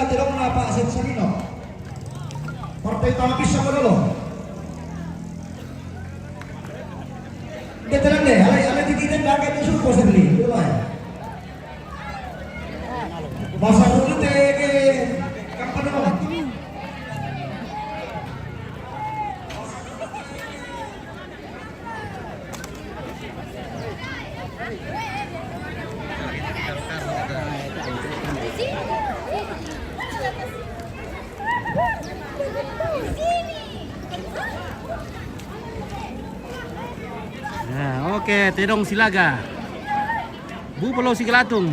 tidak mau Pak Sensalino. Partai Tama bisa dulu. Dia terang deh, ala tititan dah kayak itu suruh sendiri, dulu ya. Masa dulu teh ke kapan dulu? Nah, oke, Tedong Silaga. Pulau Sigalatung.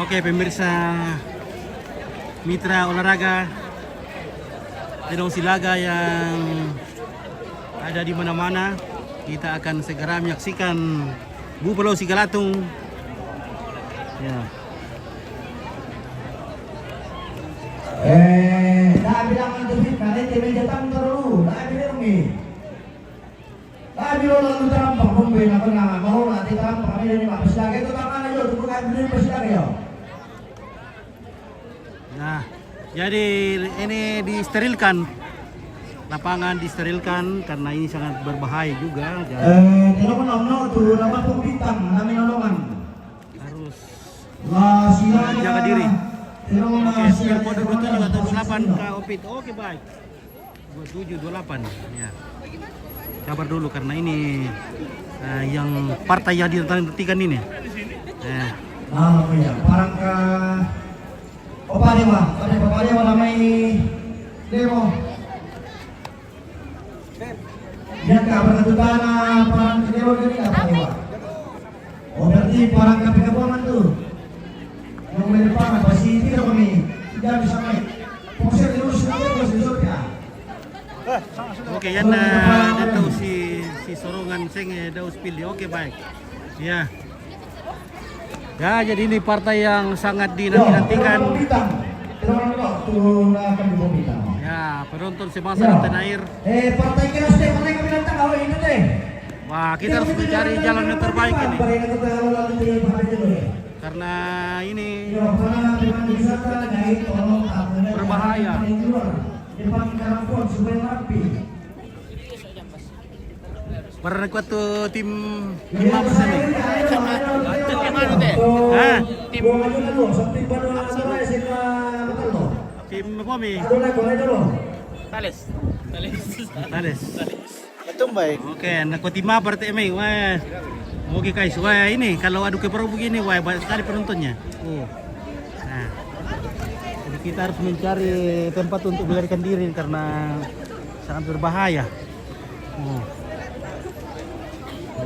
Oke, pemirsa mitra olahraga Tedong Silaga yang ada di mana-mana, kita akan segera menyaksikan Pulau Sigalatung. Ya. Dah bilang itu fitnah, nanti meja datang terlalu, dah bilang ni. Dah bilang lalu terampak pembeli nak pernah, mau nanti terampak kami dari Pak Presiden itu tangan aja, tunggu kami dari Presiden ya. Nah, jadi ini disterilkan, lapangan disterilkan karena ini sangat berbahaya juga. Kalau menolong tuh nama pembintang, nama nolongan. Harus jaga diri. Oke, skill kode 27 atau 28 ke Opit. Oke, baik. 27 28 ya. Sabar dulu karena ini yang partai yang ditantikan ini. Ya, parang ka Opa Dewa, Opa Dewa namai demo. Yang ka berketutana parang dewa gini apa Dewa? Oh berarti parang kapikabuangan tuh. Yang mulai depan pasti tidak kami tidak bisa naik. Fokusnya terus di surga. Oke, yan daw si Sorongan Seng daw pilih. Oke, baik. Ya. Ya, jadi ini partai yang sangat dinantikan. Ya, penonton semasa di tanah air. Partai keras deh, partai kami datang awal ini deh. Wah, kita harus mencari jalan yang terbaik ini. Karena ini berbahaya. Pernah kuat tuh tim apa sih? Tim mana teh? Hah? Tim Tim apa mi? Tales. Tales. Itu baik. Oke, nak tim apa berarti mi? Wah. Oke guys, wah ini kalau adu keperau begini, wah banyak sekali penontonnya. Nah, jadi kita harus mencari tempat untuk melarikan diri karena sangat berbahaya.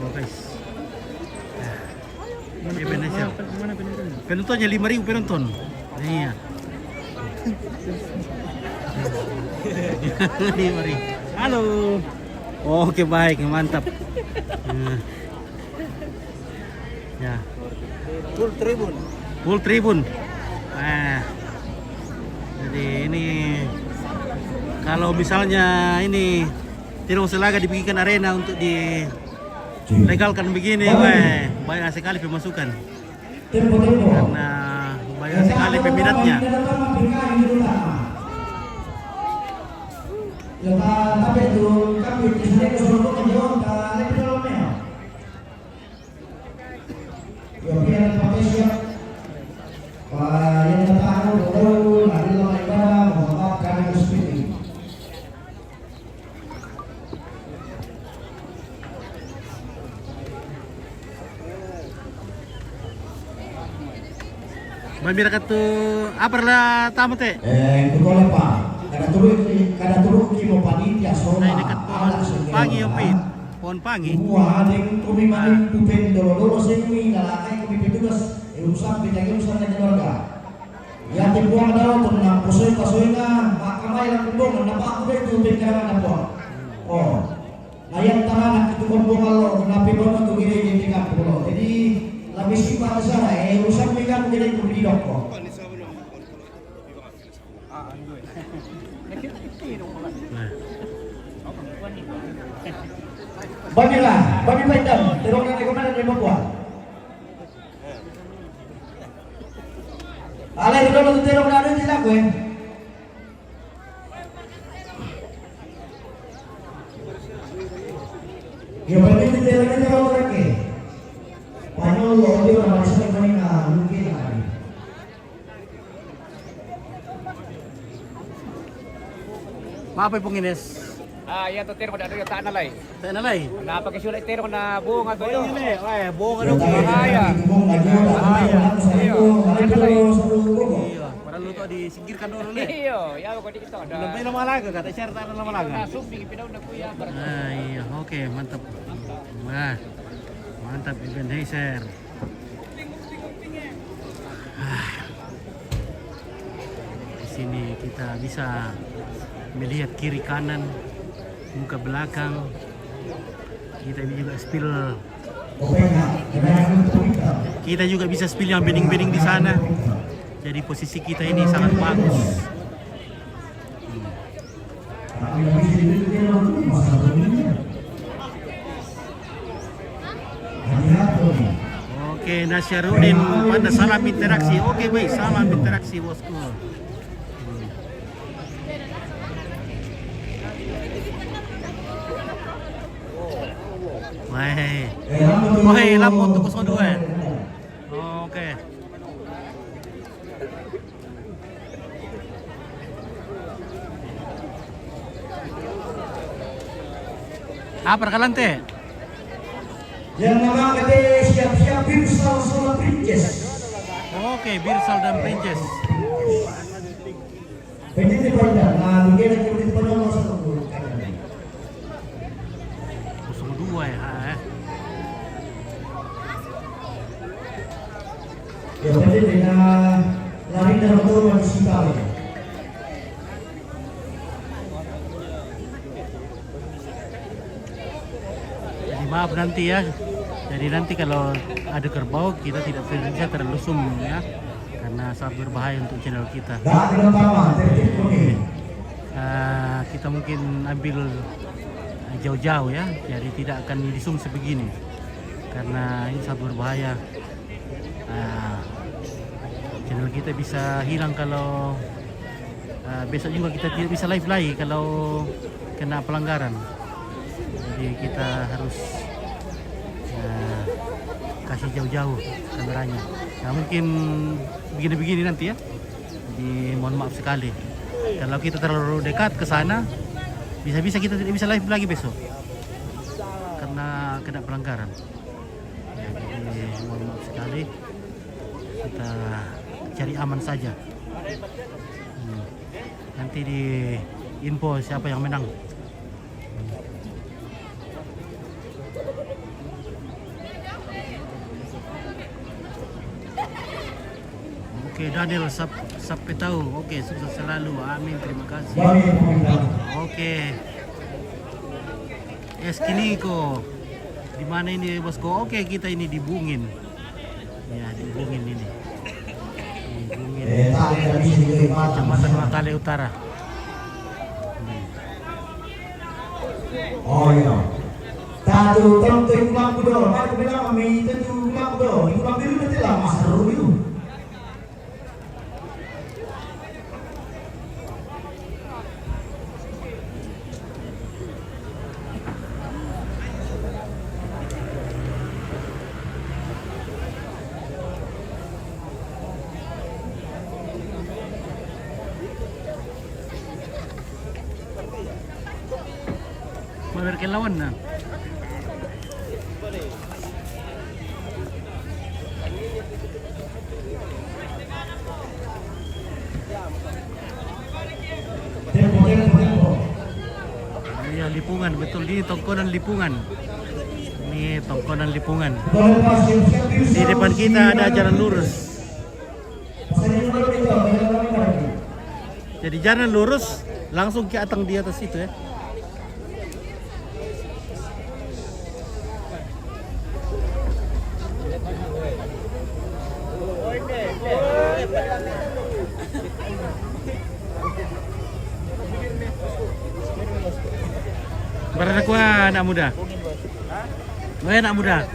Guys. Ini Indonesia. Penontonnya 5.000 penonton. Iya. 5.000. Halo. Oke, baik, mantap. Ya. Full tribun. Nah. Jadi ini kalau misalnya ini Tedong Silaga dibikinkan arena untuk dilegalkan begini, wah, banyak sekali pemasukan. Karena banyak sekali peminatnya. Bambira katu apa lah tamu teh? Betul Pak. Kada turun kimo panitia soma. Nah, dekat pohon pangi opit. Pohon pangi. Wah, adeng kumi maning pupen dolo semi nalakai kumi petugas urusan pinjagi urusan keluarga. Ya dibuang daw to na pusoy na makamay lang kumbong na pa ako beto pingkaran na po. Oh. Layan tahanan itu kumbong alo na pibono to gire di kapulo. Jadi labis sipa sa urusan pinjang gire kumidok ko. Nah. Bagilah, bagi Paitam, terong na rekomendasi dari Papua. Alay ito na terong na rin sila ko eh. Yung pwede terong na terong na ke. Paano audio na masya ko na mungkin na. Maapay pong Ines. Yan to tiro na ta na lay. Tayo na lay. Napakisulit tiro na bunga to yo. Ayun eh. Ay, buong ano Yung ko. tayo Bahaya. ibong nagyuta, ayaw na sa ito, sa lugo. Iya, para luto di singkirkan dulu le. Iyo, ya ko dito da. Lebih lama laga kata share taruh lama laga. Sumbing pinaw na kuya. Iya, oke, mantap. Wah, mantap Ebenezer. Di sini kita bisa melihat kiri kanan, muka belakang. Kita juga spill. Okay na, kailangan ko tumita. Kita juga bisa spill yang bening-bening di sana. Jadi posisi kita ini sangat bagus. Tapi lagi sendiri itu masalah ini. Hati-hati nih. Oke, Nasyarudin pada salam interaksi. Oke, baik, salam interaksi bosku. Wah, wah, lampu untuk 02. Oke. Apa rekalan teh? Yang nama kata siap-siap Birsal sama Princess. Oke, Birsal dan Princess. Penyanyi pada, nah mungkin lagi di pada nomor 1. 02 ya. Ya tadi dengan lari dalam turun sekali. Jadi maaf nanti ya. Jadi nanti kalau ada kerbau kita tidak bisa terlalu zoom ya, karena sangat berbahaya untuk channel kita. Dah dengan taman tertib kuning. Kita mungkin ambil jauh-jauh ya, jadi tidak akan di zoom sebegini karena ini sangat berbahaya. Channel kita bisa hilang kalau besok juga kita tidak bisa live lagi kalau kena pelanggaran. Jadi kita harus kasih jauh-jauh kameranya. Nah mungkin begini-begini nanti ya. Jadi mohon maaf sekali. Kalau kita terlalu dekat ke sana, bisa-bisa kita tidak bisa live lagi besok karena kena pelanggaran. Ya, jadi mohon maaf sekali. Kita cari aman saja. Nanti di info siapa yang menang. Oke, Daniel sampai tahu. Oke, sukses selalu. Amin. Terima kasih. Oke. Eskiniko. Di mana ini bosku? Oke, kita ini di Bungin. Ya, di Bungin ini. Di Bungin. Kecamatan Makale Utara. Oh iya. Tadu tentu ikut kudo. Mari bilang kami tentu ikut kudo. Ikut biru nanti lah mas biru. Mabar lawan na. Iya, Lipungan, betul ini tongkonan Lipungan. Ini tongkonan Lipungan. Di depan kita ada jalan lurus. Jadi jalan lurus langsung ke atang di atas itu ya. Berada ku anak muda. Oh, anak muda.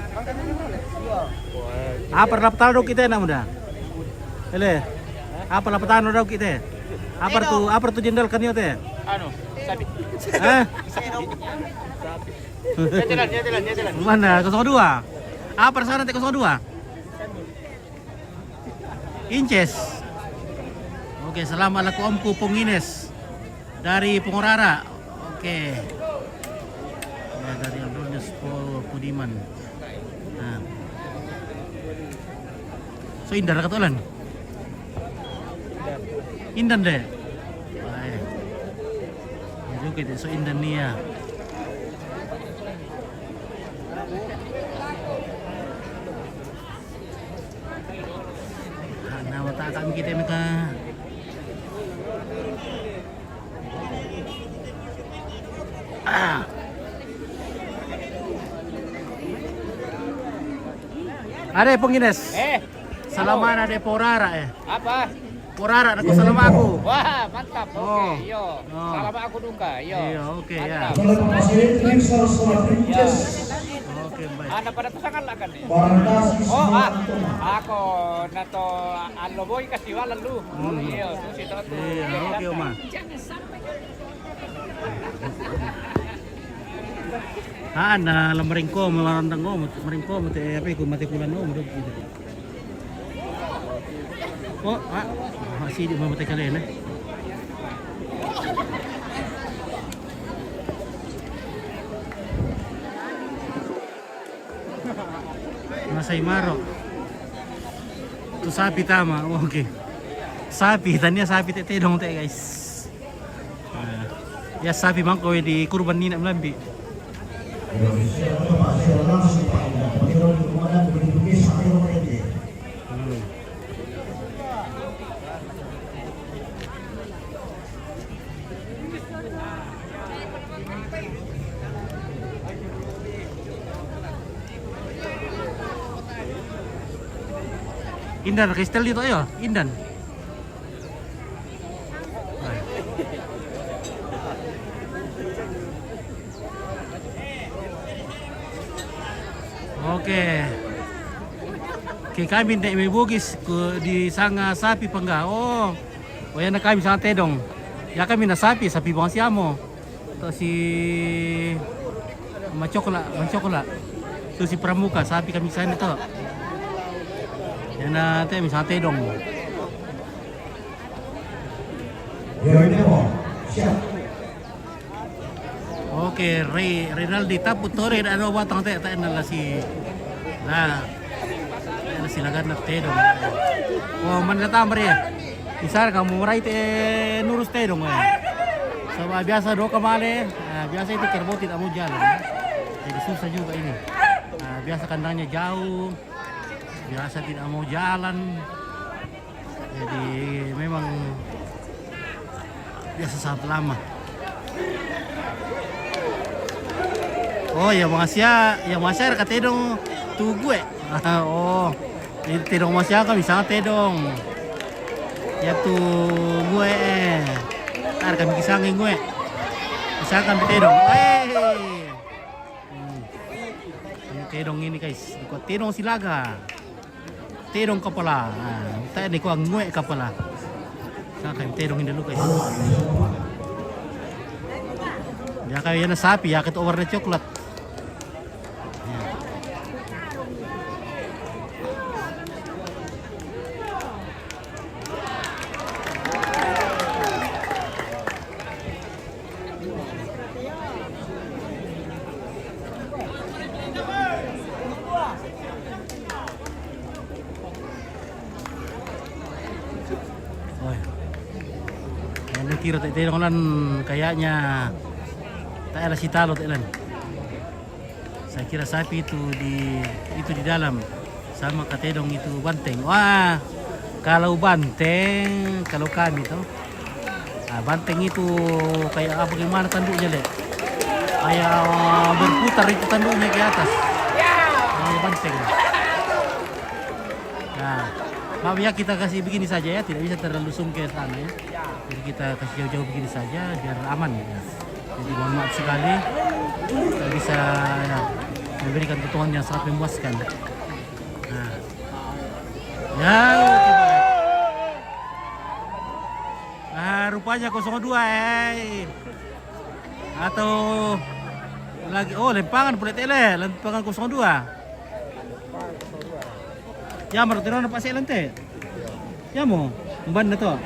Apa dapat tahu kita anak muda? Ele. Apa dapat tahu daw kita? Apa tu jendal kanyo teh? Ano? Sabi. Hah? Jalan. Mana? 02. Apa sana teh 02? Inches. Oke, selamat laku omku Pongines dari Pengorara. Oke. Ya, dari Aldonius Pudiman. Nah. So indah katulan. Indan deh. Baik. Ya juga deh, so indan nih ya. Nah, wata kami kita mereka. Ada Pongines. Salaman ada Porara ya. Apa? Porara aku selama aku. Wah, mantap. Oke, Oh. yo. Oh. Salamat aku duka, yo. Iya, oke ya. Mantap. Kalau pemasaran tim salah Princess. Oke, baik. Ana pada pasangan lah kan. Bardas Oh, Ismail. ako nato aloboy kasi wala lu. Iyo, susi to to. Iya, oke Oma. Na lamaring ko, mamarandang ko, maring ko, mati apa ko mati pulan ko, mudog gitu. Oh, masih di mamatay kalian eh. Masay Maro. Tu sapi tama, oke. Sapi, tanya sapi tete dong teh guys. Ya sapi mangko di kurban nina melambi. Indan kristal dito ayo, Indan. Oke. Oke, kami tidak may bugis di sanga sapi pangga. Oh ya na kami sa tedong. Ya kami na sapi bang siamo. To si Macokola. To si Pramuka, sapi kami sana to. Yan na tayo sa tedong. Oke, Rinaldi taput tore ano batang tayo na si silakan na tedong. Oh, man natamar ya. Isar kamu murai nurus tedong ya. So biasa do kamale, biasa itu kerbau tidak mau jalan. Jadi susah juga ini. Biasa kandangnya jauh. Biasa tidak mau jalan. Jadi memang biasa sangat lama. Oh ya yang masya kata tedong tu gue. Oh, ini tedong masya kami sangat tedong. Ya tu gue. Tar kami kisangin gue. Misalkan tedong. Ini tedong ini guys. Ikut tedong silaga. Tedong kepala. Tayo ni ko ang gue kepala. Saka kami tedong ini dulu guys. Ya kayak na sapi ya kita warna coklat. Yang kira tak tedong lan kayaknya tak ada si talo telan. Saya kira sapi itu di dalam sama katedong itu banteng. Wah, kalau banteng, kalau kami tuh, banteng itu kayak apa gimana tanduknya le? Kayak berputar itu tanduknya ke atas. Banteng. Nah, maaf ya kita kasih begini saja ya, tidak bisa terlalu zoom ke sana ya. Jadi kita kasih jauh-jauh begini saja biar aman ya. Jadi mohon maaf sekali tidak bisa ya, memberikan potongan yang sangat memuaskan. Nah. Ya, oke baik. Rupanya 02 atau lagi lempangan pula tele, lempangan 02. Ya menurut orang apa sih lente? Ya mau ban itu.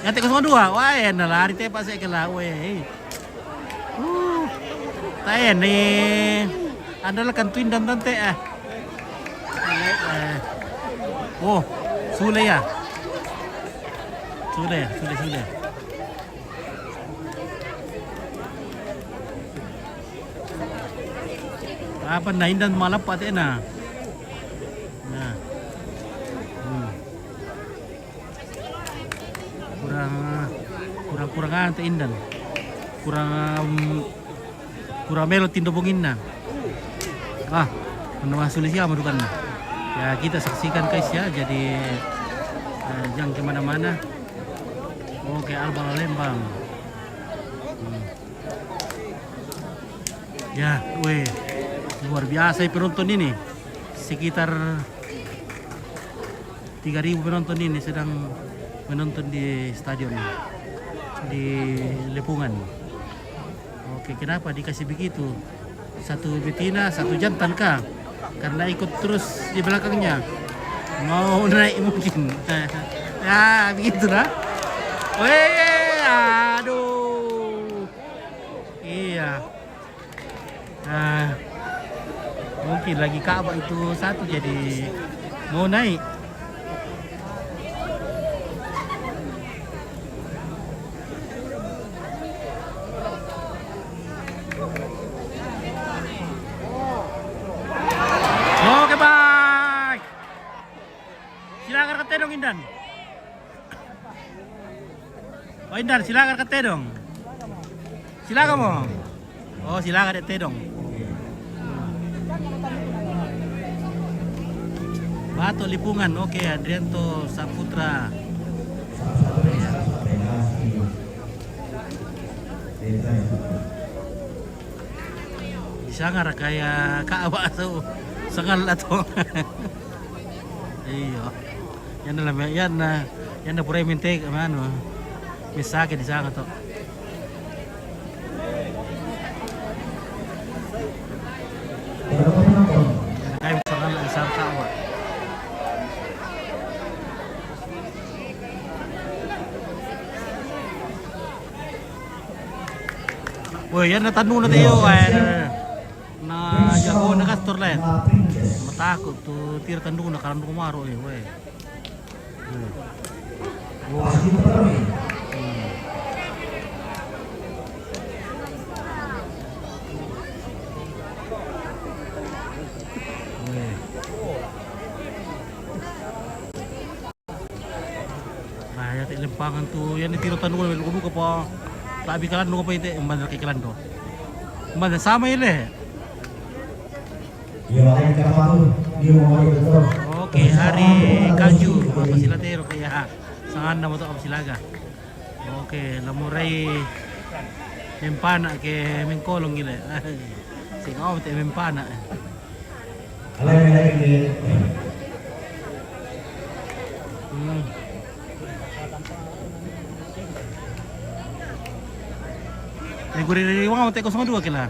Yang 02, wah enak lari teh pas saya kelah, weh. Tayen nih, adalah kantuin dan tante Oh, Sule ya. Sule. Apa na indan malap pati na. Nah. Kurang ante indan. Kurang melo tindobongin na. Menawah sulit ya madukan na. Ya kita saksikan guys ya, jadi jangan kemana-mana. Oke, Albal Lembang. Ya, weh. Luar biasa penonton ini, sekitar 3.000 penonton ini sedang menonton di stadion di Lepungan. Oke, kenapa dikasih begitu? Satu betina, satu jantan kah? Karena ikut terus di belakangnya, mau naik mungkin. Ya begitulah. Weh, aduh, iya. Mungkin lagi Ka'bah itu satu jadi mau naik. Oke baik. Silakan ke Tedong Indan. Oh Indan silakan ke Tedong. Silakan mau. Oh silakan ke Tedong. Batu Lipungan, oke, Adrianto Saputra. Sangar kayak Ka'bah tuh, sangal atau. Iya, yan na pura mintek, ano, misake di sana tuh. Kayak sangal di sana Ka'bah. Woi, yan natanong na tayo na jago na kastor lain. Matakot tu tira tanong na karan kumaro woi. Nah, ya lempangan tu yan tira tanong na kuno ka pa. Tabi kalan do pa ite umban kay kalan do. Umban sama ile. Oke, hari Kanju apa silatero kaya sangan na mo to silaga. Oke, lamuray mempana ke mengkolong ile. Singaw te mempana. Yang gue dari uang mau tekos dua kila.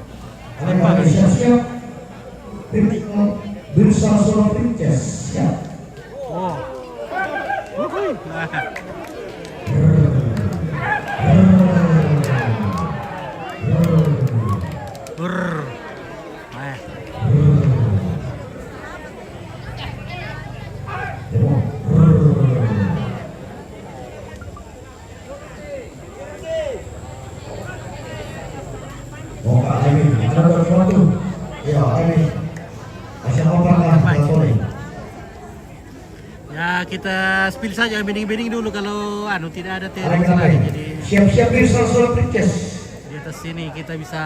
Berusaha seorang princess. Oh. Ya kita spill saja bening-bening dulu kalau tidak ada tereng lagi jadi siap-siap berusaha seorang princess. Di atas sini kita bisa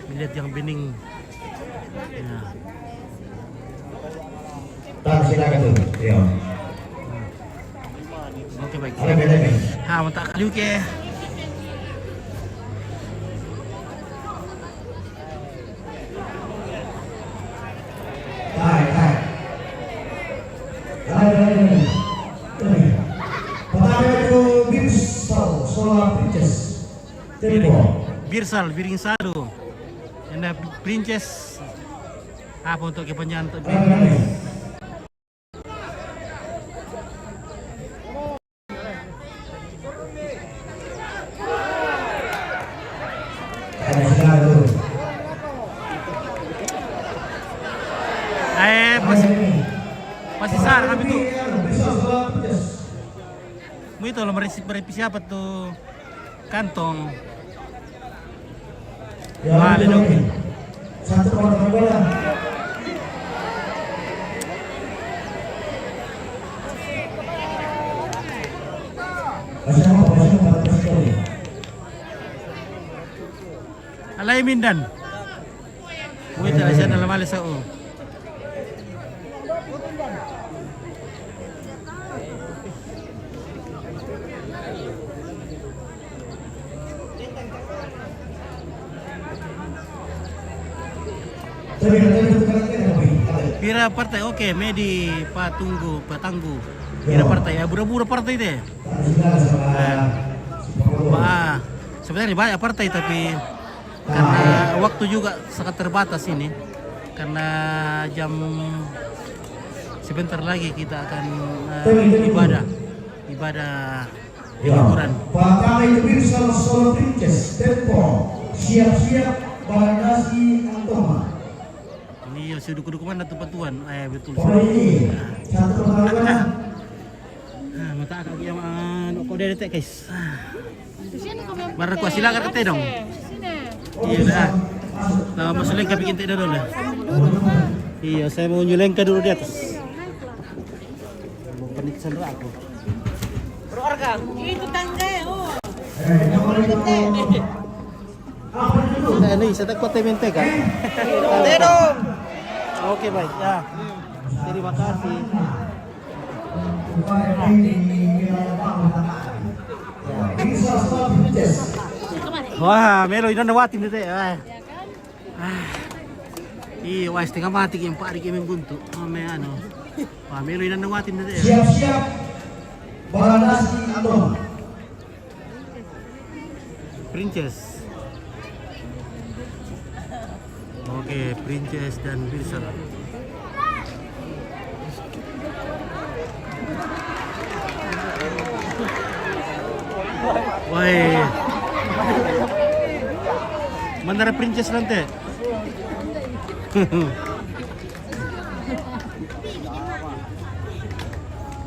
melihat yang bening. Ya. Silakan dulu. Ya. Oke baik. Mantap kali oke. Princess. Tempo. Birsal, Biringsado. Ada Princess. Apa untuk kepanjangan untuk Princess? Ada selalu. Masih sar kami tuh. Bisa salah Princess. Mu itu lo merevisi apa tuh kantong. Ya, Vale, oke. oke. Satu orang bola. Pasang sekali. Alay Mindan. Mu itu lah sana lamali sa o. Pira partai oke, Medi Patanggu. Pira partai ya, bura-bura partai deh. Sebenarnya banyak partai tapi karena waktu juga sangat terbatas ini. Karena jam sebentar lagi kita akan ibadah hiburan. Pakai Birsal Solo Princess. Tempo. Siap-siap Barangasi Antoma. Ini sudah duku-duku mana tempat tuan? Betul. Ini satu pertandingan. Mata agak yang kok dari tek guys. Baru ku silakan ke dong. Iya dah. Nah, masuk lengkap bikin teh dulu lah. Iya, saya mau nyulengka dulu di atas. Mau peniksaan aku. Itu tangga ya, oh. Nah, ini saya takut temente kan. Dong. Oke baik ya. Terima kasih. Birsal Solo Princess. Wah, Melo ini udah watin deh. Iya, wah setengah mati yang Pak Rik yang buntu. Ano. Wah, Melo ini udah watin deh. Siap-siap Barangasi Antoma. Princess. Oke, Princess dan Birsal. Wah. Mana ada Princess nanti?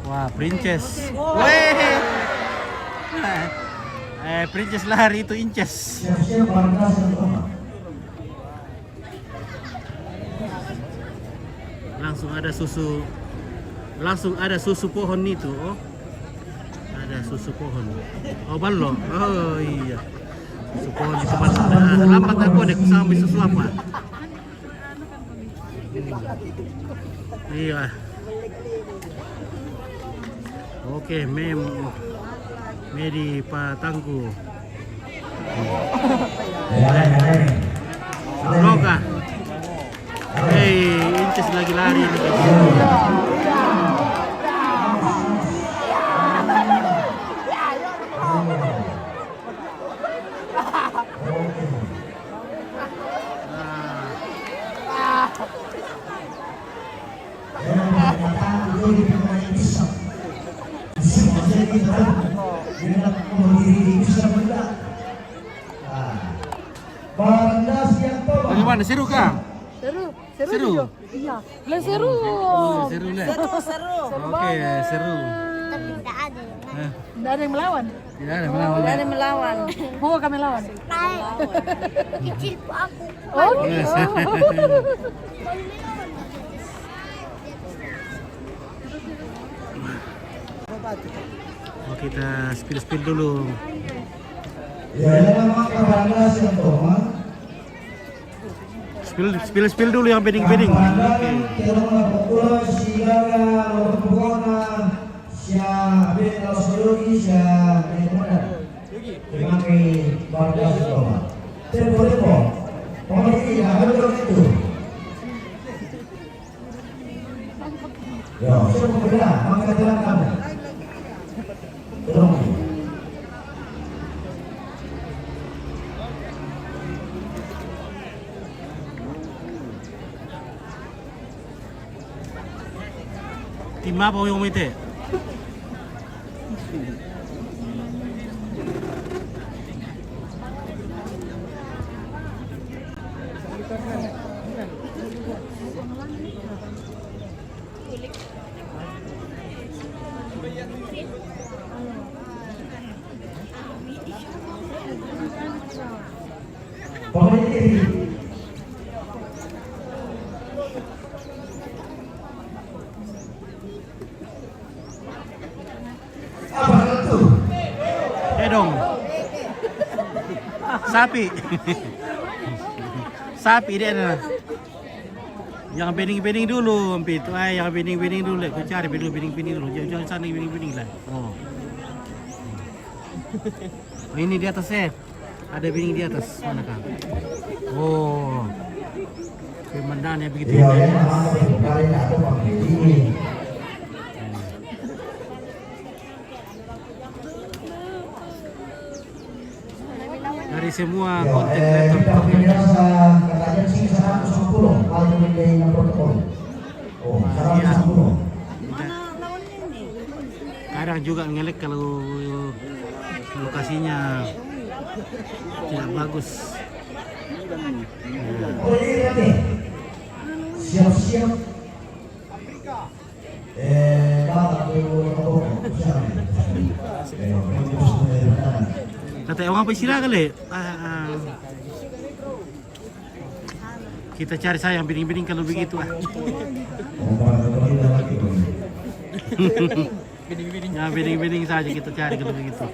Wah, Princess. Weh. Princess lari itu inces. Siap-siap Barangasi Antoma. Langsung ada susu pohon itu. Oh. Ada susu pohon. Oh, ballo. Oh iya. Susu pohon di tempat lambat aku deh sampai susu apa. Iya. Oke, Medi Patanggu. Loka. Inces lagi lari nih guys. Bagaimana, seru kah? Seru. Iya. Bilang seru. Seru lah. Seru. Oke, seru. Tapi tidak ada yang lain. Tidak ada yang melawan. Tidak ada melawan. Tidak ada yang melawan. Mau kami lawan. Kecil po aku. Oh. Yes. Oh, kita spill dulu. Ya, memang Barangasi Antoma. Spill dulu yang bedding. Oke. Tim apa yang umite? Pemain TV. Apa itu? Dong. Sapi. Sapi dia ada. Yang bening-bening dulu, Ampit. Yang bening-bening dulu. Kau cari bening-bening dulu. Jangan sana bening-bening lah. Oh. Oh, ini di atas ada bening di atas. Mana kan? Oh. Pemandangannya begitu Iya, indah. yang kali aku pakai ini. Dari semua Ya, konten kita kreator. biasa katanya sih 110 kalau memilih yang protokol. Oh, 110. Kadang juga ngelek kalau lokasinya tidak bagus. Oh, ini nanti. Siap-siap. Bapak tuh siap. Kata orang apa istilah kali? Kita cari sayang bening-bening kalau begitu ah. Ya bening-bening saja kita cari kalau begitu.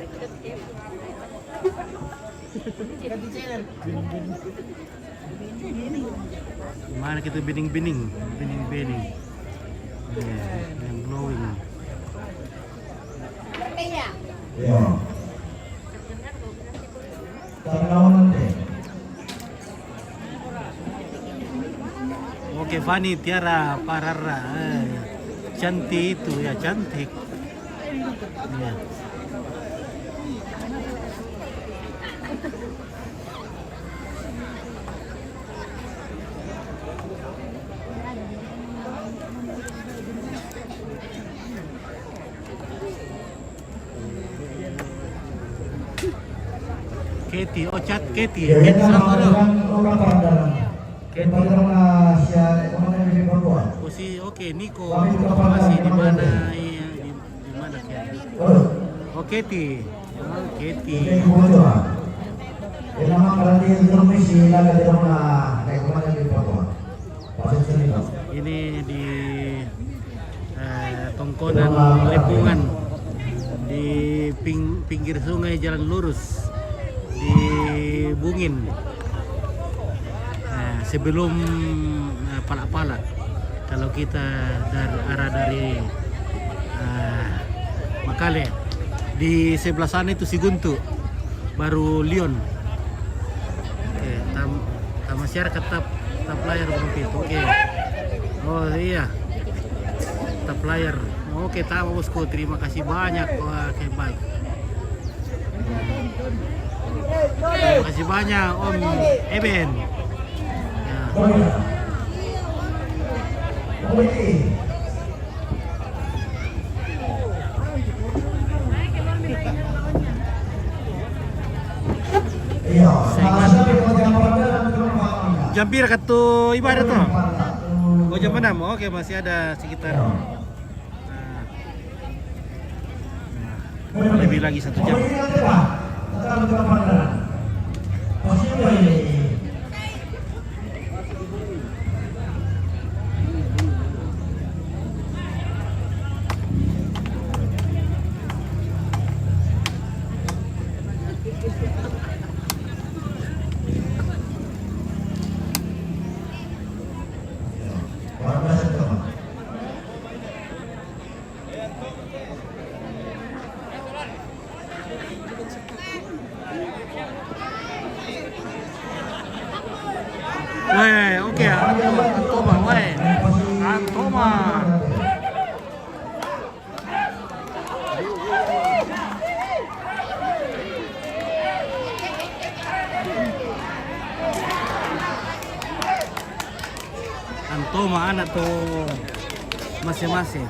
Mana kita bening-bening, bening-bening. Yang glowing. Ya. Kawan nanti. Oke, Fani, Tiara, Parara, cantik itu ya, cantik. Ya. Katie, oh chat Katie, Ya, Katie kita satu dong. orang pandan. Katie. Bagaimana siapa orang yang berbuat? Oh si, oke Nico, masih di mana? Iya, di mana Katie? Oh Katie, oh Katie. Ini kebetulan. Ini nama kerana dia belum misi lagi di mana kayak mana yang berbuat. Pasti sini. Ini di Tongkonan Lepungan di pinggir sungai Jalan Lurus di Bungin. Sebelum Palak-Palak, kalau kita dari Makale, di sebelah sana itu Siguntu, baru Lion. Oke, masyarakat tap layar begitu. Oke. Oh iya, tap layar. Oke, tahu bosku. Terima kasih banyak. Wah, oke baik. Terima kasih banyak Om Eben. Ya. Iya. Jampir katu ibadah tuh. Oh jam 6. Oke, masih ada sekitar lebih lagi 1 jam. Weh, oke ya. Antoma, weh. Antoma. Antoma anak tuh masing-masing.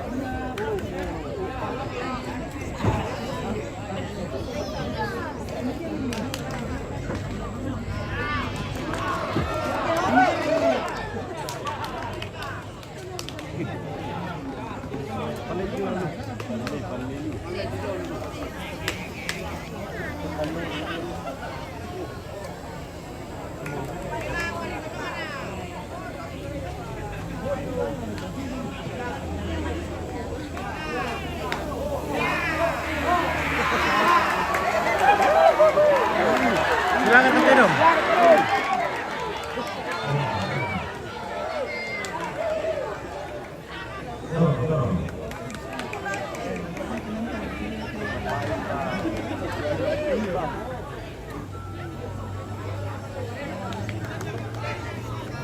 Silakan Kang Dedong.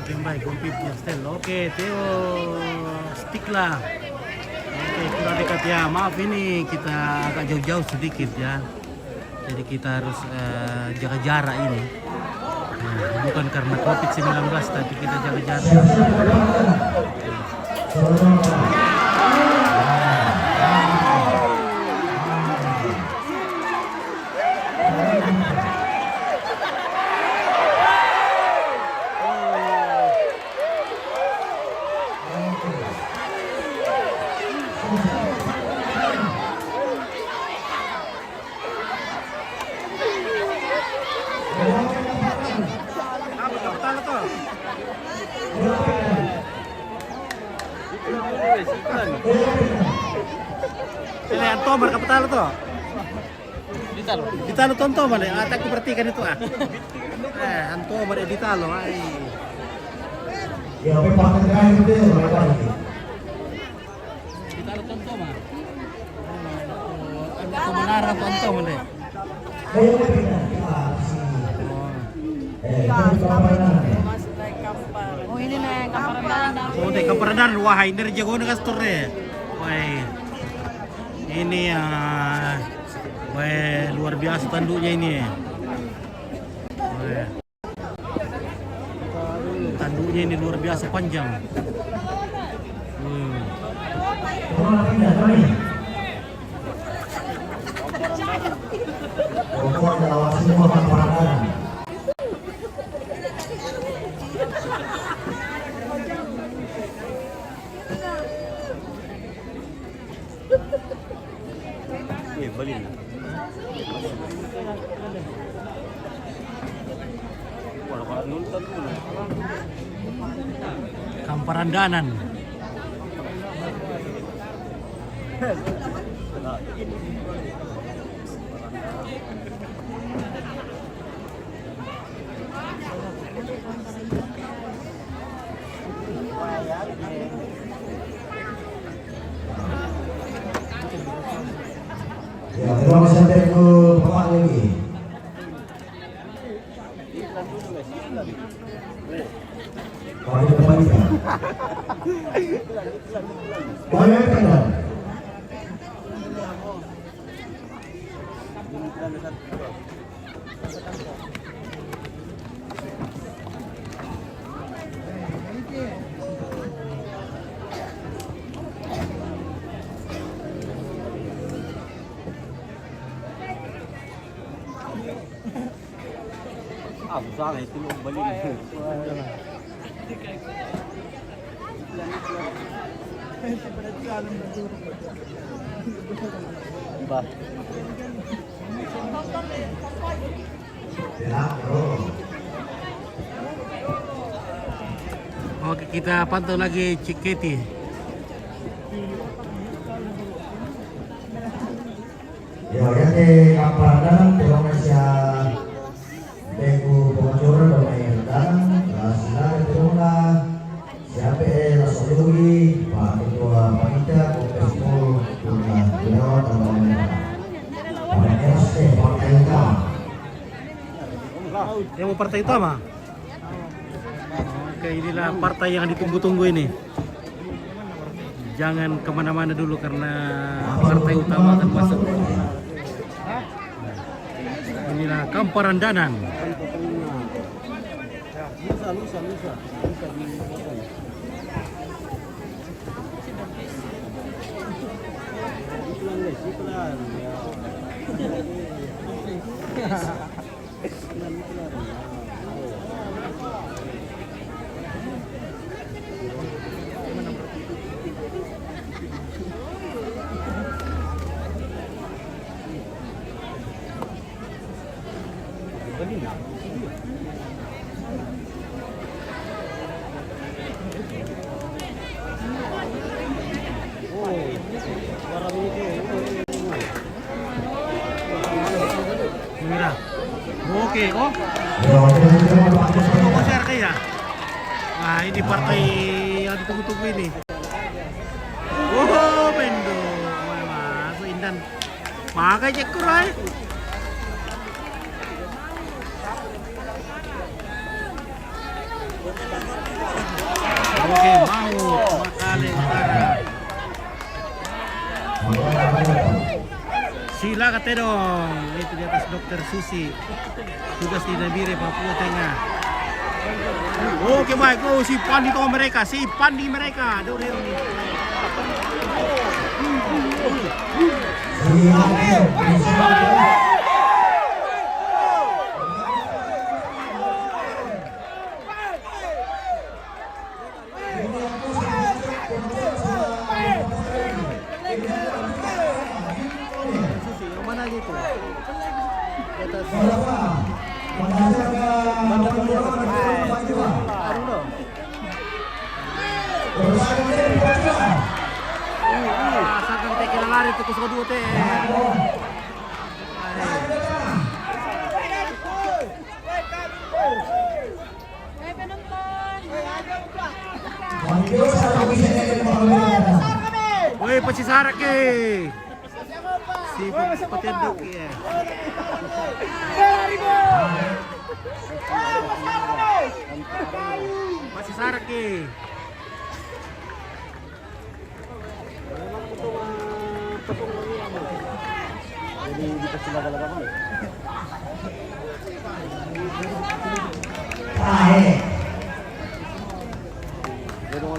Yang baik, kompetnya Stel. Oke, Theo stick lah. Oke, kurang dekat ya. Maaf ini kita agak jauh-jauh sedikit ya. Jadi kita harus jaga jarak ini. Nah, bukan karena COVID-19 tapi kita jaga jarak. Ini antomar kapitalo to. Ditalo tonto man atak ko pertikan itu ah. Antomar ditalo ay. Ya, apa pakai terakhir itu mereka ini. Ditalo tonto man. Ano menara tonto man eh. Ayo pindah. Ini kamparan. Oh ini na kamparan. Oh, dek kamparan wah ini jago na kastor eh. Wah. Ini wah luar biasa tanduknya ini. Wah. Tanduknya ini luar biasa panjang. Kamparandanan. Ya, terima kasih sampai ke Bapak lagi. Kalau kita kembalikan. Boleh kan? Susah lah itu balik. Oke, kita pantau lagi Ciketi. Ya, jadi kamparan Indonesia Begu pengajuran domain dan Sinar Teruna siapa Lasolugi Pak Ketua Panitia Kompespol Tuna Gunawan Tambang Pada RST Partai Utama. Yang mau partai utama? Oke, inilah partai yang ditunggu-tunggu ini. Jangan kemana-mana dulu karena partai utama akan masuk. Inilah Kamparandanan. Mira. Oke, Oke, oh. Share kaya. Nah, ini partai yang ditunggu-tunggu ini. Oh, Mendo. Masuk Indan. Pakai cek kurai. Oke, mau Makale Utara. Sila kate dong. Itu di atas Dokter Susi. Tugas di Nabire, Papua Tengah. Oke baik, oh si Pandi tuh mereka, si Pandi mereka. Aduh, Susi, yang mana gitu? Sagang teh kira lari tuh kusuk dua teh. Woi, Pacisarak ke. Si Patendok ya. Pacisarak ke.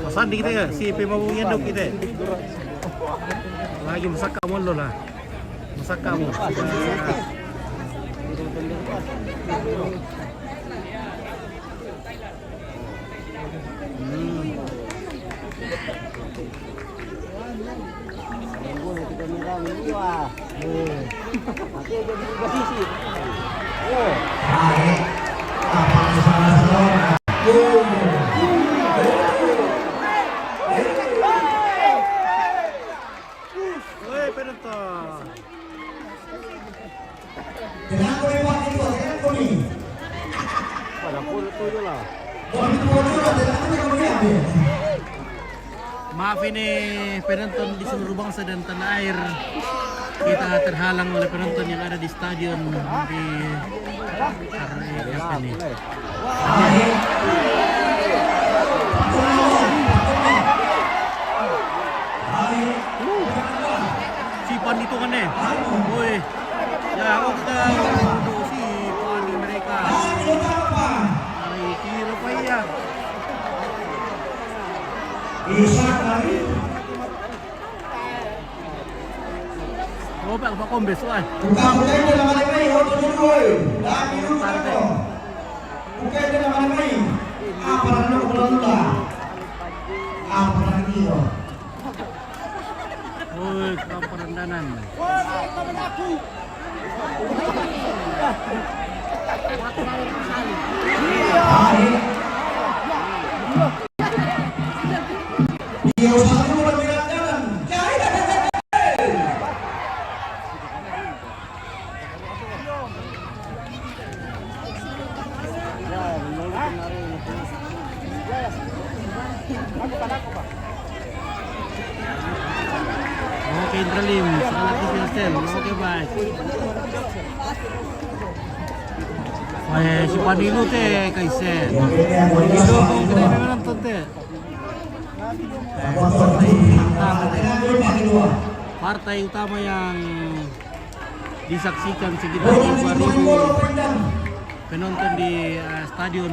Pesan di kita ya, si pemabungnya dok kita. Lagi masak kamu lo lah, masak kamu. Woi, penonton. Dengan kelewat itu, dengan kami. Pada puluh tujuh lah. Maaf ini penonton di seluruh bangsa dan tanah air. Kita terhalang oleh penonton yang ada di stadion di RF ini. Si Pandi itu kan eh. Woi. Ya, aku kita untuk si Pandi mereka. Hari kira apa ya? Bisa kali. Oh, Pak Kombes wah. Buka ini nama lagi, orang dulu. Lagi dulu kan. Buka ini nama lagi. Apa nak berlalu? Apa lagi? Woi, kapal rendanan. Dia usaha dulu lebih jalan. Oke, Indralim, selamat di Pilsen. Oke, baik. Wah, si Padilu teh, Kaisen. Didukung, kita ini nonton teh. Partai utama yang disaksikan sekitar 5.000 penonton di stadion.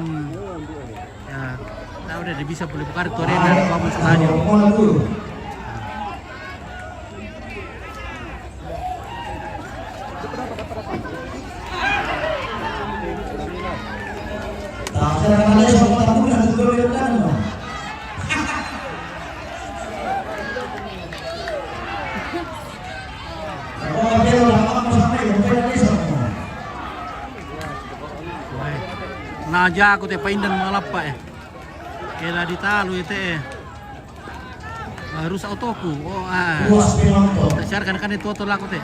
Ya, tahu udah bisa beli kartu arena di Pamu Stadion. Naja aku teh paindan malapa eh. Kela ditalu itu eh. Rusak otoku. Oh ah. Tak syarkan kan itu otot aku teh.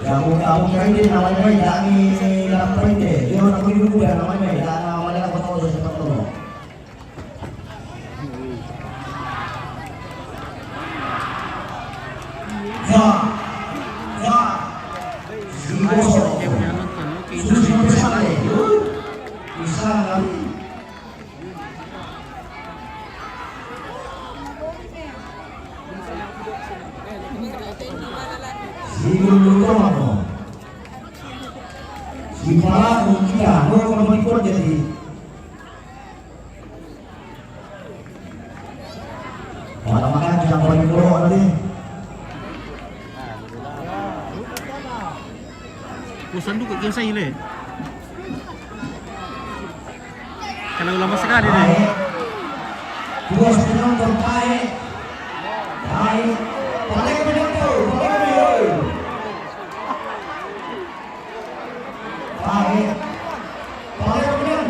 Kamu kain din namanya may dami lapay din. Yung ako yung kuya namanya may dami namanya ako tahu sa sepak bola. Ya, ya. Ayos na kayo niya nonton. Okay na Susunod rin. sa kali. Isa kali. Siguro luto ako. Si para kung kita, mo kalau malikot jadi. Para makan jangan paling buruk nanti. Pusan dulu kaya sa ile. Kalau lama sekali deh. Baik. Dua penonton baik. Baik. Balik penonton, balik penonton. Baik. Balik penonton.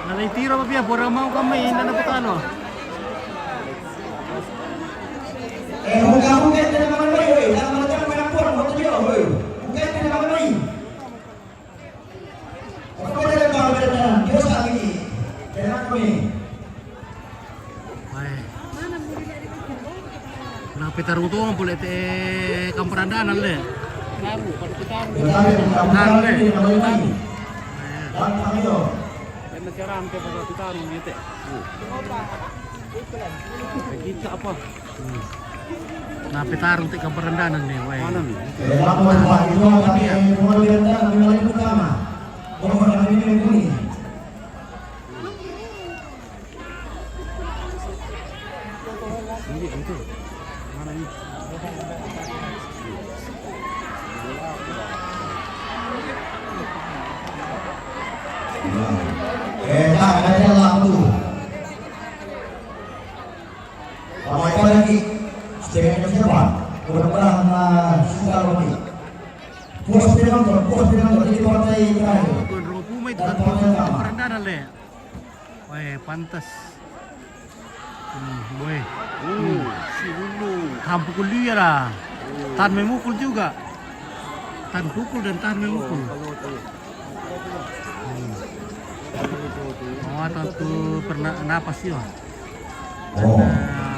Nalaitiro pa biya, pura mau kami, hindi na putano. Muka-muka yang tidak makan bayi, weh. Jangan macam makan pun, waktu dia, weh. Muka yang tidak makan bayi. Apa kita yang makan bayi? Dia sekali ini. Jangan kami. Ay. Napitarong to ang pulit kamperandanan le. Kita yang makan bayi, tidak makan bayi. Dan kami itu. Kita apa? Napitarong ti kamperandanan le. Way. Dalam membuat itu kami mengambil kami mulai pertama. Bahwa kami ini kuning. Tak ada lampu. Apa lagi? Setengah siapa? Mudah-mudahan sudah lebih. Puas penonton ini partai terakhir. Kung rumay to kamperandanan le. Way, pantas. Boy. Si Lulu. Tahan pukul dia lah. Tahan memukul juga. Tahan pukul dan tahan memukul. Oh, atau tuh pernah napas sih. Oh,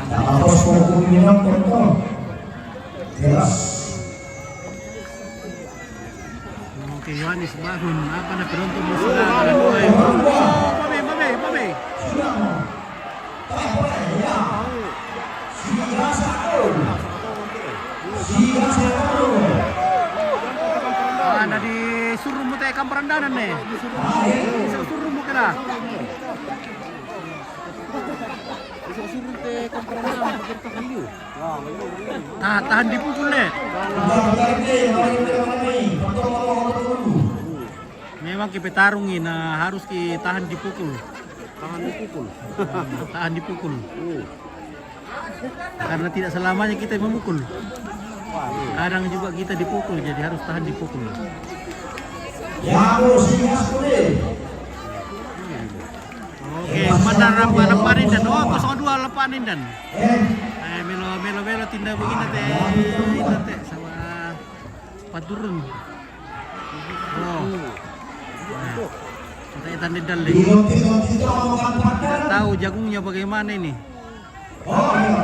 tapos kung minum kontrol. Jelas. Oke, Yohanes bangun. Apa na penonton mo sila? Mami. Sudah mo. Ya. Siya. Nah, disuruh mo tayo kamperandanan nih. Disuruh mo kira. Tahan dipukul deh. Memang kita tarungin, harus kita tahan dipukul. Tahan dipukul. Karena tidak selamanya kita memukul. Kadang juga kita dipukul, jadi harus tahan dipukul. Oke, benar lepanin dan 02 lepanin dan. Melo tindak begini teh sama paturun. Oh. Kita itan di dalam. Tidak tahu jagungnya bagaimana ini. Oh, iya.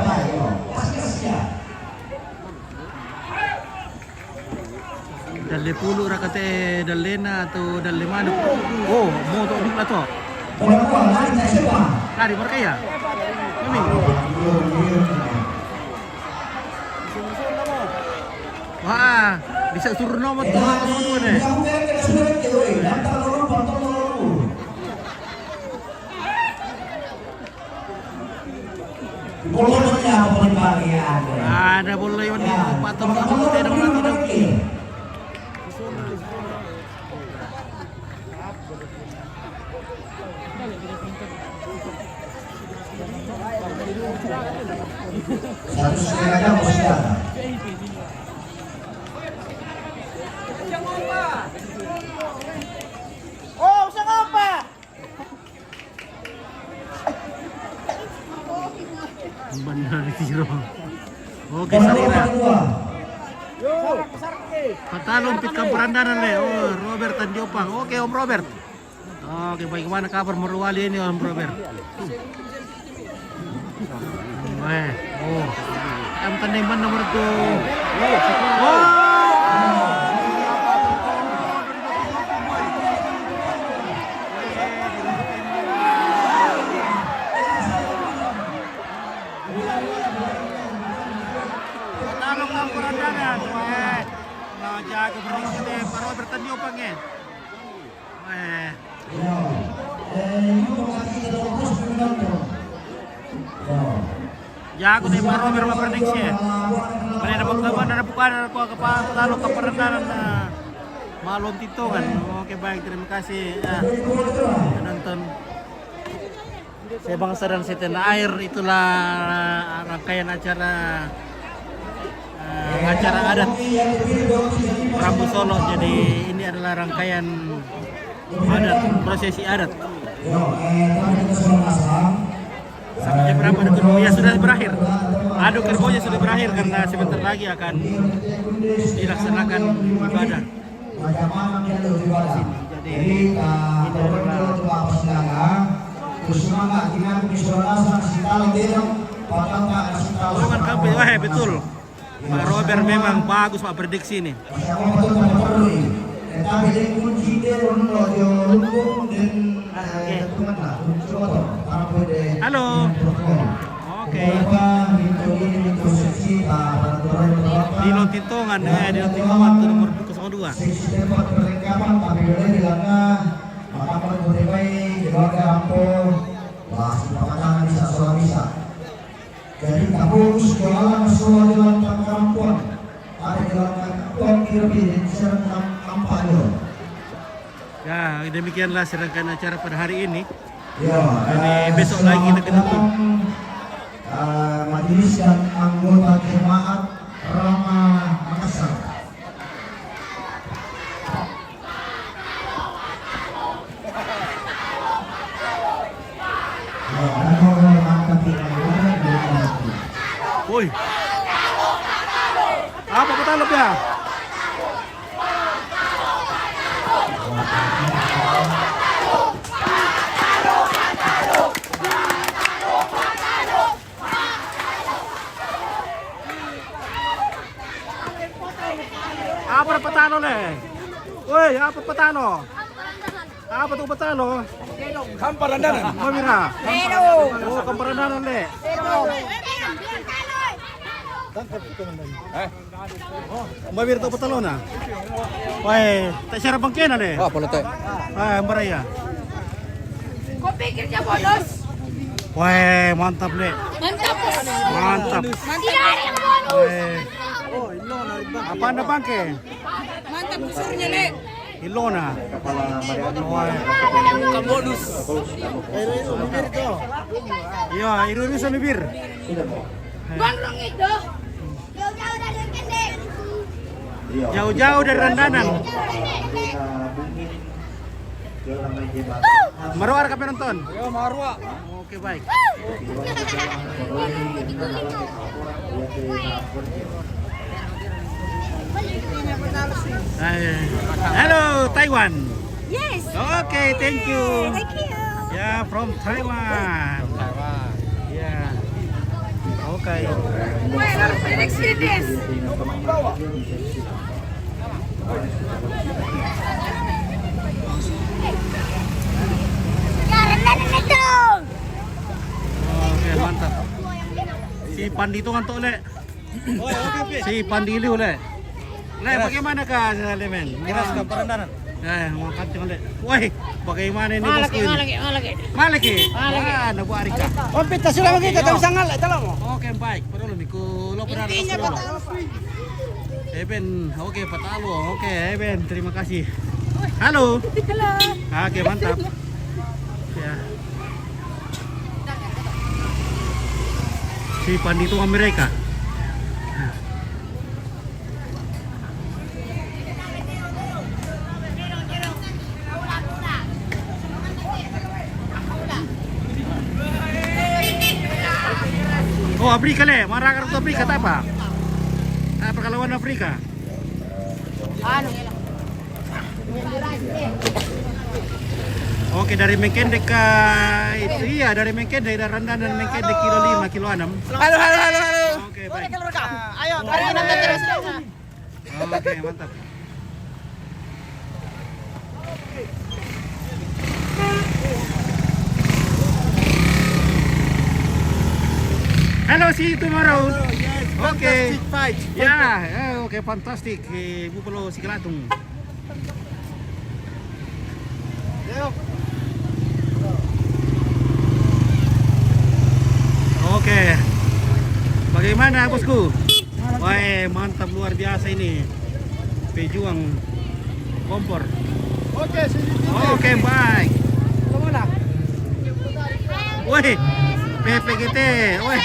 Dalle pulo ra kate dallena atau dalle mana? Oh, mau to dikla to. Kari markaya. Kami. Wah, bisa suruh nomor tuh teman-teman deh. Ada bola yang di patah kamu tidak. Satu setengah jam sudah. Oh, usah apa? Bandar di Tiro. Oke, Salira. Patalong pit Kamparandanan le. Oh, Robert Tandiopang. Oke, Om Robert. Oke, bagaimana kabar Morowali ini Om Robert? Oh, ang taniman nomor 2. Oh. Patalong Kamparandanan. Jago berdiksi deh, Pak Robert Tandiopang ya. Jago deh Pak Robert memprediksi ya. Mana dapat kabar dan bukan aku Patalong Kamparandanan Malum Titongan. Oke baik, terima kasih penonton. Saya Bangsa dan Setan Air, itulah rangkaian acara adat Prabu Solo. Jadi ini adalah rangkaian adat, prosesi adat. Sampai jam berapa Dukun? Ya sudah berakhir. Adu kerbonya sudah berakhir karena sebentar lagi akan dilaksanakan ibadah. Jadi ini adalah kampung. Wah betul. Pak Robert memang bagus Pak prediksi ini. Halo. Oke. Di Lontitongan di Lontitongan nomor 02. Jadi kamu sekolah semua dalam kampung, ada dalam kampung kira-kira serang kampanye. Ya, demikianlah serangkaian acara pada hari ini. Ya, jadi besok lagi kita ketemu. Majelis dan anggota jemaat Rama Makassar. Woi. Apa Patalong ya? Apa Patalo le? Woi, apa Patalo? Apa tuh Patalo? Kamparandanan. Mamira. Oh, Kamparandanan le. Mamira tuh Patalo na. Woi, tak siapa bangkena le. Apa lo teh? Maraya. Kau pikirnya bolos? Woi, mantap le. Mantap. Mantap. Tidak ada yang bolos. Apa anda bangke? Mantap busurnya, Le. Ilona. Bukan bonus. Iya, iru bibir. Gondrong itu. Jauh-jauh dari kendek. Jauh-jauh dari Randanan. Marwar ka penonton? Yo marwa. Oke, baik. Hello, Taiwan. Yes. Okay, thank you. Thank you. Yeah, from Taiwan. Yeah. Okay. Wait, harus prediksi this. Ya, rendanan itu. Oke, mantap. Si Pandi itu ngantuk, Le. Si Pandi Liu, Le. Le, bagaimana kah, Lemen? Miras Kamparandanan. Mau kancing, Le. Woi, bagaimana ini bosku ini? Malaki. Malaki. Wah, nabu Arika. Oh, pita sudah lagi kata usangal tolong mo. Oke, baik. Perlu miku lo pernah Intinya kasih lo. Patalo. Eben, oke Patalo. Oke, Eben, terima kasih. Halo. Halo. Oke, mantap. Ya. Si Pandi itu Amerika. Oh, abri kali. Marah kartu abri kata apa? perkalawan Afrika. Ano? Oke, dari Mengkendek ke itu iya, dari Mengkendek dari Randan dan Mengkendek kilo 5, kilo 6. Halo. Oke, baik. Ayo, hari ini nanti terus. Oke, mantap. Hello, see you tomorrow. Oke. Ya, oke, fantastic. Bupalo Sikalatung. Oke. Bagaimana, bosku? Wah, mantap luar biasa ini. Pejuang kompor. Oke, baik. Woi, PPGT. Woi.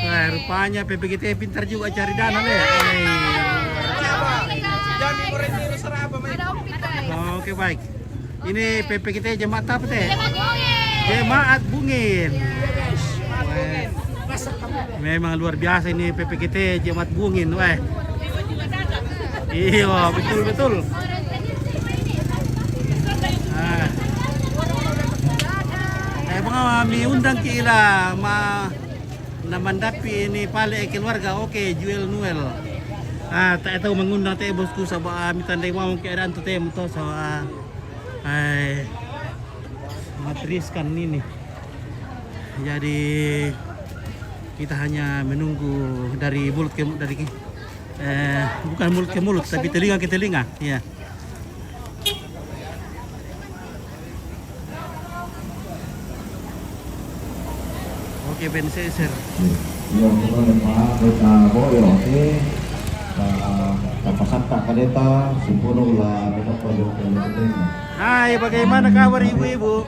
Wah, rupanya PPGT pintar juga cari dana le. Oke, baik. Ini PPGT jemaat apa teh? Jemaat Bungin. Wah, memang luar biasa ini PPGT jemaat Bungin. Wah. Iya, betul. Mga miundang kila namandapi ini pale keluarga oke Juel Noel. Tak tahu mengundang teh bosku sa mitandai mau keadaan tu teh moto sa matriskan ini. Jadi kita hanya menunggu dari mulut ke bukan mulut ke mulut tapi telinga ke telinga, ya. Oke, Ben Seser. Iya, kemudian Pak, kita boyo, oke. Kapasan tak kadeta, sempurna lah, kita boyo ke Hai, bagaimana kabar ibu-ibu?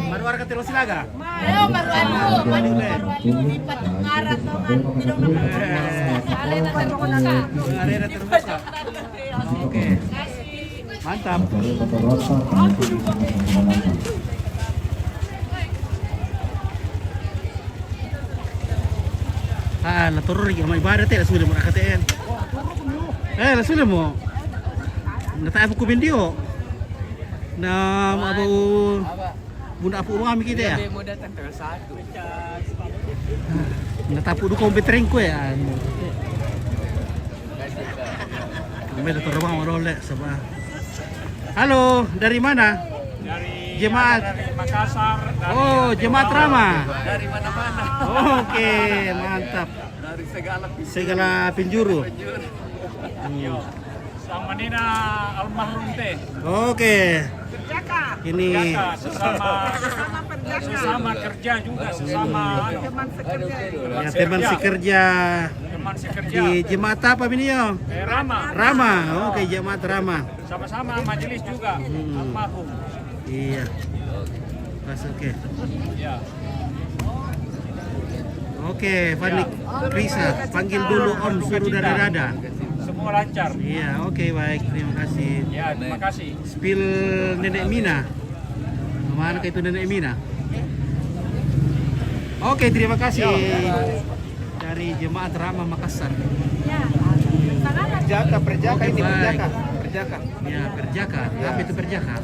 Baru warga Terus Silaga? Ayo, baru anu. Lipat ngarat naman. Arena terbuka. Oke. Mantap. Laturur lagi sama ibadat ya, sudah mau nakatiin. Sudah mau. Nata aku video. Nah, abu bunda apu kami kita ya. Mau datang tanggal 1. Natapu du komputerin ko ya. May terbang marole sama. Halo, dari mana? Dari Jemaat. dari Makassar. Oh, Jemaat Rama. Dari mana-mana. Oke, mantap. Dari Segala penjuru. Sama Nina almarhum teh. Oke. Ini Sesama kerja juga, sesama ya, teman sekerja sekerja. di jemaat apa ini yo? Rama. Rama. Oke, jemaat Rama. Sama-sama majelis juga almarhum. Iya. Pas oke. Ya. Oke, Panik Risa, panggil dulu Om suruh dada-dada. Semua lancar. Iya, oke baik, terima kasih. Ya, terima kasih. Spill Nenek Mina. Mana itu Nenek Mina? Oke, terima kasih. Dari Jemaat Rama Makassar. Perjaka ini Baik. perjaka. Ya, Perjaka. Apa itu Perjaka?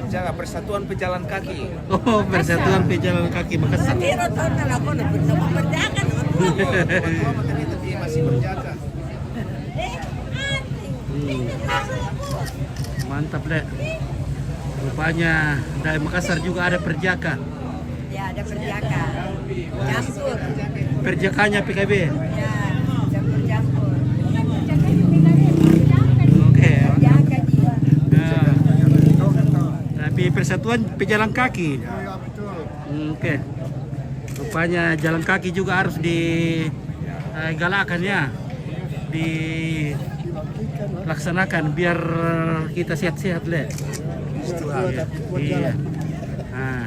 Perjaka Persatuan Pejalan Kaki. Oh, Persatuan Pejalan Kaki Makassar. Masih berjaga. Mantap deh. Rupanya dari Makassar juga ada Perjaka. Ya, ada perjaka. Campur. Perjakanya PKB. Ya, campur-campur. Oke. Perjaka nih. Tapi Persatuan Pejalan Kaki. Oke. Rupanya jalan kaki juga harus digalakan ya. Dilaksanakan biar kita sehat-sehat le. Iya. Nah.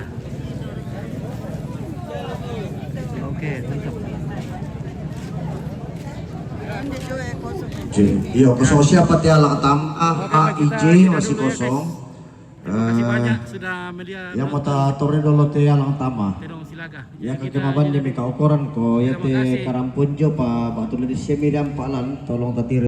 Oke, mantap. Iya, kosong siapa tiala ketam AIJ masih kosong. Terima kasih banyak sudah media. Yang mau taturnya dulu tiala ketama. Terong Ilaga. Ya Jadi kagemaban dia may kaukuran ko. Terima kasih. Yate karampunjo pa. Batuloy di siya miram paalan. Tolong tatir.